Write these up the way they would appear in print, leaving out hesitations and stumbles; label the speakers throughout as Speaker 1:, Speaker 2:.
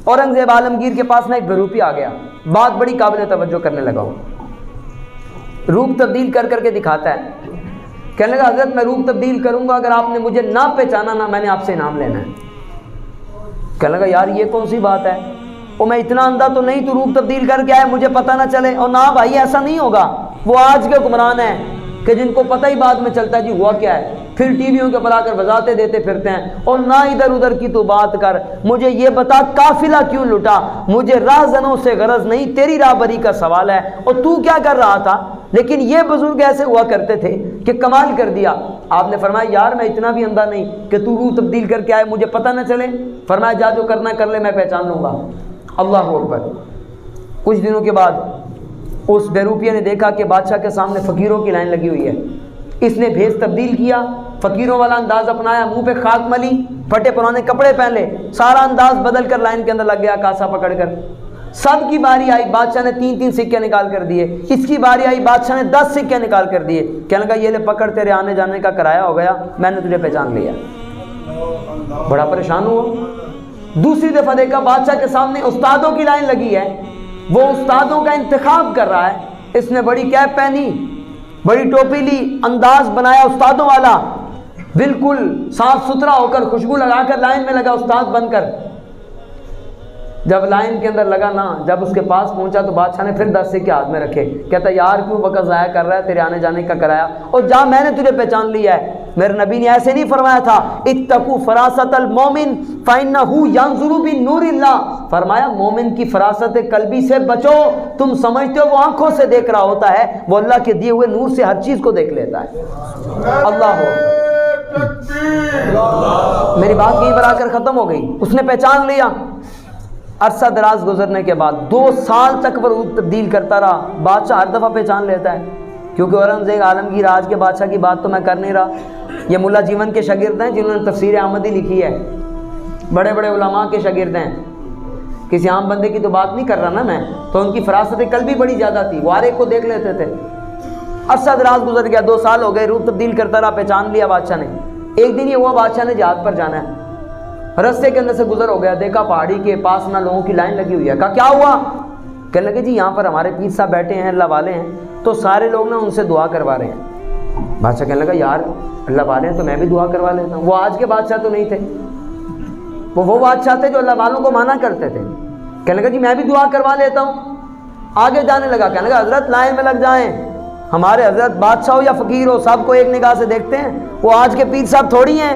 Speaker 1: औरंगजेब आलमगीर के पास ना एक बहरूपी आ गया, बात बड़ी काबिल तवज्जो करने लगा, रूप तब्दील कर करके दिखाता है। कहने लगा हज़रत मैं रूप तब्दील करूंगा, अगर आपने मुझे ना पहचाना ना मैंने आपसे इनाम लेना है। कहने लगा यार ये कौन सी बात है, वो मैं इतना अंधा तो नहीं, तू रूप तब्दील करके आए मुझे पता ना चले। और ना भाई ऐसा नहीं होगा, वो आज के हुक्मरान हैं कि जिनको पता ही बाद में चलता है जी हुआ क्या है, फिर टीवियों के ऊपर आकर वजाते देते फिरते हैं। और ना इधर उधर की तो बात कर, मुझे ये बता काफिला क्यों लुटा, मुझे राहजनों से गरज नहीं, तेरी राहबरी का सवाल है, और तू क्या कर रहा था। लेकिन ये बुजुर्ग ऐसे हुआ करते थे कि कमाल कर दिया। आपने फरमाया यार मैं इतना भी अंधा नहीं कि तू रूह तब्दील करके आए मुझे पता ना चले। फरमाया जा जो करना कर ले, मैं पहचान लूंगा। अल्लाह अकबर। कुछ दिनों के बाद उस बेरूपिया ने देखा कि बादशाह के सामने फ़कीरों की लाइन लगी हुई है। इसने भेष तब्दील किया, फ़कीरों वाला अंदाज़ अपनाया, मुंह पे खाक मली, फटे पुराने कपड़े पहन ले, सारा अंदाज़ बदल कर लाइन के अंदर लग गया कासा पकड़कर। सब की बारी आई, बादशाह ने 3-3 सिक्के निकाल कर दिए, इसकी बारी आई, बादशाह ने 10 सिक्के निकाल कर दिए। कहने लगा ये ले पकड़, तेरे आने जाने का किराया हो गया, मैंने तुझे पहचान लिया। बड़ा परेशान हुआ। दूसरी दफ़ा देखा बादशाह के सामने उस्तादों की लाइन लगी है, वो उस्तादों का इंतखाब कर रहा है। इसने बड़ी कैप पहनी, बड़ी टोपी ली, अंदाज बनाया उस्तादों वाला, बिल्कुल साफ सुथरा होकर खुशबू लगाकर लाइन में लगा उस्ताद बनकर। जब लाइन के अंदर लगा ना, जब उसके पास पहुंचा तो बादशाह ने फिर 10 सिक्के हाथ में रखे। कहता यार क्यों वक़्त ज़ाया कर रहा है, तेरे आने जाने का कराया, और जा मैंने तुझे पहचान लिया है। मेरे नबी ने ऐसे नहीं फरमाया था इत्तकू फरासतल मोमिन फइन्नहु यंजुरु बिन्नूरिल्लाह, फरमाया मोमिन की फरासत कल्बी से बचो, तुम समझते हो वो आंखों से देख रहा होता है, वो अल्लाह के दिए हुए नूर से हर चीज़ को देख लेता है। अल्लाह मेरी बात यहीं पर आकर ख़त्म हो गई। उसने पहचान लिया। अरसा दराज गुजरने के बाद 2 साल तक वो रूप तब्दील करता रहा। बादशाह हर दफ़ा पहचान लेता है, क्योंकि औरंगजेब आलमगीर आज के बादशाह की बात तो मैं कर नहीं रहा, ये मुल्ला जीवन के शागिर्द हैं जिन्होंने तफसीर अहमदी लिखी है, बड़े बड़े उलमा के शागिर्द हैं। किसी आम बंदे की तो बात नहीं कर रहा ना मैं, तो उनकी फरासत कल भी बड़ी ज़्यादा थी, वो हर एक को देख लेते थे। अरसा दराज गुजर गया, 2 साल हो गए, रूप तब्दील करता रहा, पहचान लिया बादशाह ने। एक दिन ये हुआ बादशाह ने जहाज पर जाना है, रस्ते के अंदर से गुजर हो गया, देखा पहाड़ी के पास ना लोगों की लाइन लगी हुई है। कहा क्या हुआ? कहने लगे जी यहाँ पर हमारे पीर साहब बैठे हैं, अल्लाह वाले हैं, तो सारे लोग ना उनसे दुआ करवा रहे हैं। बादशाह कहने लगा यार अल्लाह वाले हैं तो मैं भी दुआ करवा लेता हूँ। वो आज के बादशाह तो नहीं थे, वो बादशाह थे जो अल्लाह वालों को माना करते थे। कहने लगा जी मैं भी दुआ करवा लेता हूँ। आगे जाने लगा, कहने लगा हजरत लाइन में लग जाएं, हमारे हजरत बादशाह हो या फ़कीर हो सबको एक निगाह से देखते हैं, वो आज के पीर साहब थोड़ी हैं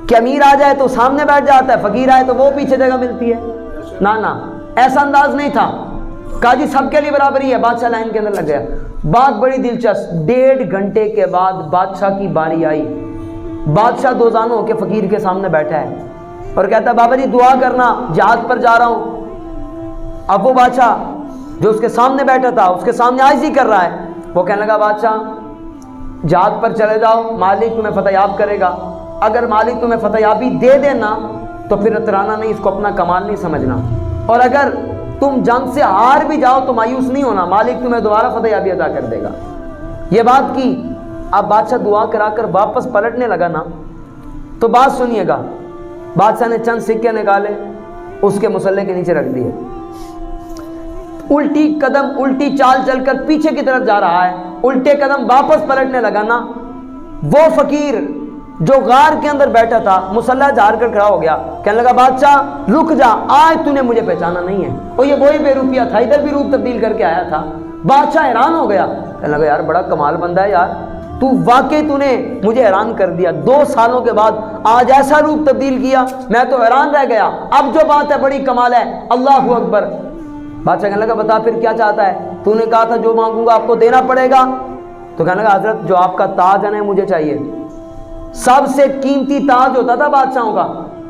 Speaker 1: कि अमीर आ जाए तो सामने बैठ जाता है, फ़कीर आए तो वो पीछे जगह मिलती है। ना ना, ऐसा अंदाज नहीं था। कहा जी सबके लिए बराबरी है। बादशाह लाइन के अंदर लग गया। बात बड़ी दिलचस्प, 1.5 घंटे के बाद बादशाह की बारी आई। बादशाह दोजानो होकर फ़कीर के सामने बैठा है और कहता है बाबा जी दुआ करना, जहाज पर जा रहा हूँ। अब वो बादशाह जो उसके सामने बैठा था उसके सामने आजिज़ी कर रहा है। वो कहने लगा बादशाह जहाज पर चले जाओ, मालिक तुम्हें फतहयाब करेगा, अगर मालिक तुम्हें फतहयाबी दे देना तो फिर अतराना नहीं, इसको अपना कमाल नहीं समझना, और अगर तुम जंग से हार भी जाओ तो मायूस नहीं होना, मालिक तुम्हें दोबारा फतहयाबी अदा कर देगा। ये बात की। अब बादशाह दुआ कराकर वापस पलटने लगा ना, तो बात सुनिएगा, बादशाह ने चंद सिक्के निकाले, उसके मुसल्ले के नीचे रख दिए, उल्टी कदम उल्टी चाल चलकर पीछे की तरफ जा रहा है, उल्टे कदम वापस पलटने लगा ना, वो फकीर जो गार के अंदर बैठा था मुसल्ला झाड़ कर खड़ा हो गया। कहने लगा बादशाह रुक जा, आज तूने मुझे पहचाना नहीं है। और ये वही बेरूपिया था, इधर भी रूप तब्दील करके आया था। बादशाह हैरान हो गया, कहने लगा यार बड़ा कमाल बंदा है यार, तू वाकई तूने मुझे हैरान कर दिया, 2 सालों के बाद आज ऐसा रूप तब्दील किया, मैं तो हैरान रह गया। अब जो बात है बड़ी कमाल है, अल्लाहु अकबर। बादशाह कहने लगा बता फिर क्या चाहता है? तूने कहा था जो मांगूंगा आपको देना पड़ेगा। तो कहने लगा हजरत जो आपका ताज है ना मुझे चाहिए। सबसे कीमती ताज होता था बादशाहों का,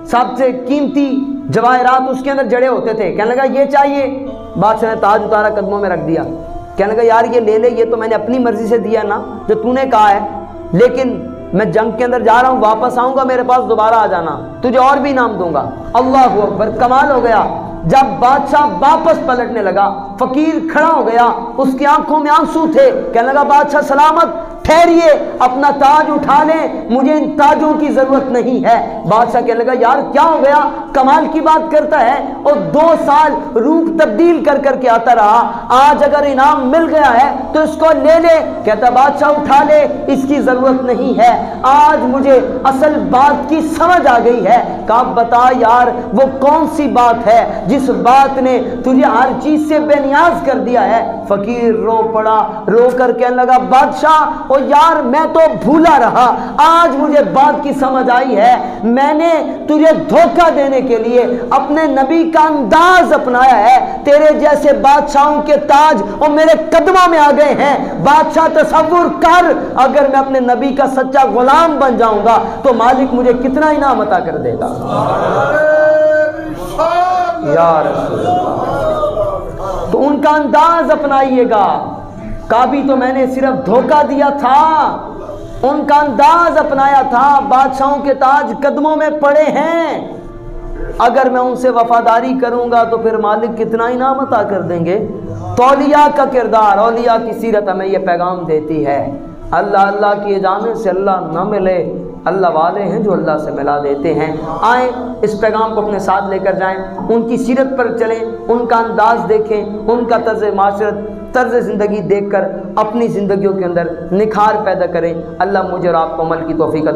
Speaker 1: सबसे कीमती जवाहरात उसके अंदर जड़े होते थे। कहने लगा ये चाहिए। बादशाह ने ताज उतारा, कदमों में रख दिया। कहने लगा यार ये ले ले, ये तो मैंने अपनी मर्जी से दिया ना, जो तूने कहा है, लेकिन मैं जंग के अंदर जा रहा हूँ, वापस आऊंगा, मेरे पास दोबारा आ जाना, तुझे और भी इनाम दूंगा। अल्लाहु अकबर, कमाल हो गया। जब बादशाह वापस पलटने लगा, फकीर खड़ा हो गया, उसकी आंखों में आंसू थे। कहने लगा बादशाह सलामत, ٹھہریے, اپنا تاج اٹھا لیں, مجھے ان تاجوں کی ضرورت نہیں ہے. بادشاہ کہنے لگا یار کیا ہو گیا, کمال کی بات کرتا ہے, اور 2 سال روپ تبدیل کر کر کے آتا رہا, آج اگر انعام مل گیا ہے تو اس کو لے لے. کہتا بادشاہ اٹھا لے, اس کی ضرورت نہیں ہے, آج مجھے اصل بات کی سمجھ آ گئی ہے. کہا بتا یار وہ کون سی بات ہے جس بات نے تجھے ہر چیز سے بے نیاز کر دیا ہے. فقیر رو پڑا, رو کر کہنے لگا بادشاہ او یار میں تو بھولا رہا, آج مجھے بات کی سمجھ آئی ہے. میں نے تجھے دھوکہ دینے کے لیے اپنے نبی کا انداز اپنایا ہے. تیرے جیسے بادشاہوں کے تاج اور میرے قدموں میں آ گئے ہیں. بادشاہ تصور کر, اگر میں اپنے نبی کا سچا غلام بن جاؤں گا تو مالک مجھے کتنا انعام عطا کر دے گا. یا رسول اللہ, تو ان کا انداز اپنائیے گا. کابھی تو میں نے صرف دھوکہ دیا تھا, ان کا انداز اپنایا تھا. بادشاہوں کے تاج قدموں میں پڑے ہیں, اگر میں ان سے وفاداری کروں گا تو پھر مالک کتنا انعام عطا کر دیں گے. تو اولیاء کا کردار, اولیاء کی سیرت ہمیں یہ پیغام دیتی ہے. اللہ کیے جانے سے اللہ نہ ملے, اللہ والے ہیں جو اللہ سے ملا دیتے ہیں. آئیں اس پیغام کو اپنے ساتھ لے کر جائیں, ان کی سیرت پر چلیں, ان کا انداز دیکھیں, ان کا طرز معاشرت, طرز زندگی دیکھ کر اپنی زندگیوں کے اندر نکھار پیدا کریں. اللہ مجھے اور آپ کو عمل کی توفیق